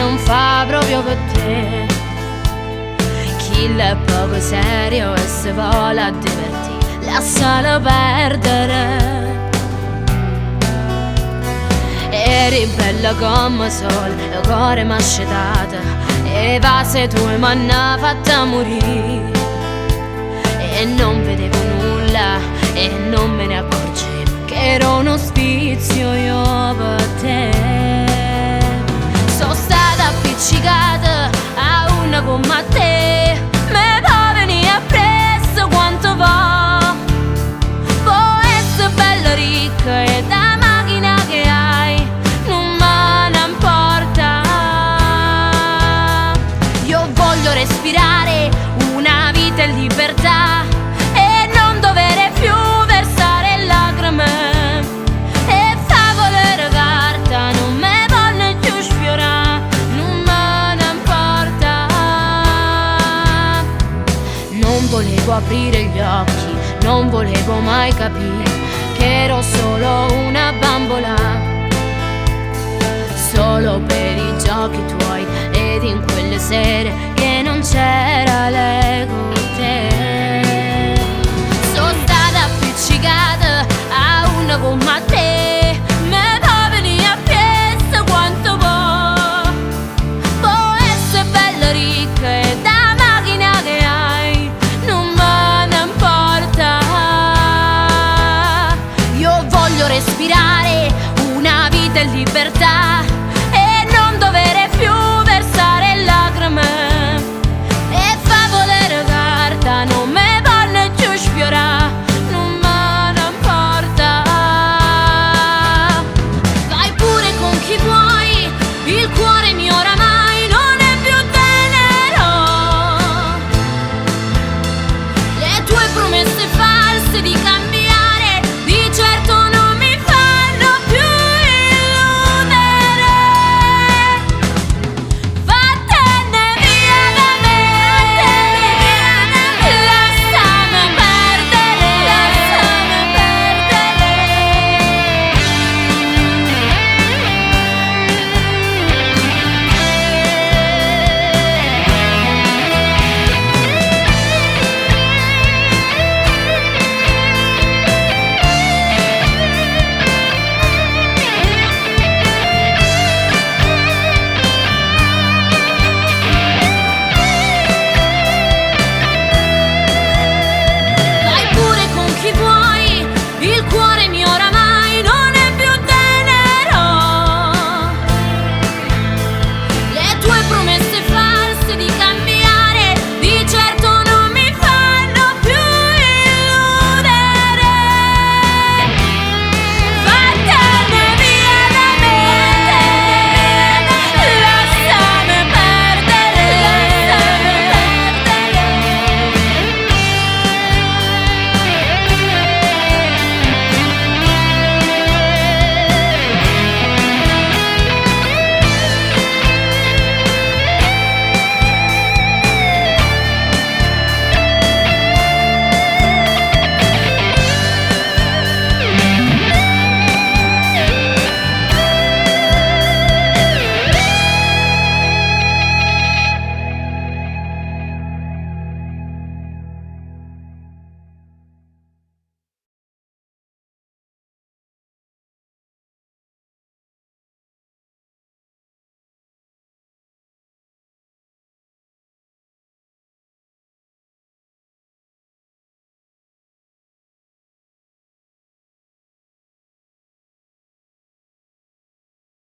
non fa proprio per te. Chi è poco serio e se vuole a divertire, lascialo perdere. Eri bella come sol, il cuore m'ha scetato, e vase tue m'hanno fatta morire. E non vedevo nulla e non me ne accorgevo che ero uno spizio io per te. Sono stata appiccicata a una come te, me può venire appresso quanto va. Può essere bella ricca e da macchina che hai non me ne importa. Io voglio respirare una vita in libertà e non dover più versare lacrime, e favole di carta non me vogliono più sfiorare, non me ne importa. Non volevo aprire gli occhi, non volevo mai capire che ero solo una bambola, solo per i giochi tuoi ed in quelle sere che non c'era l'ego.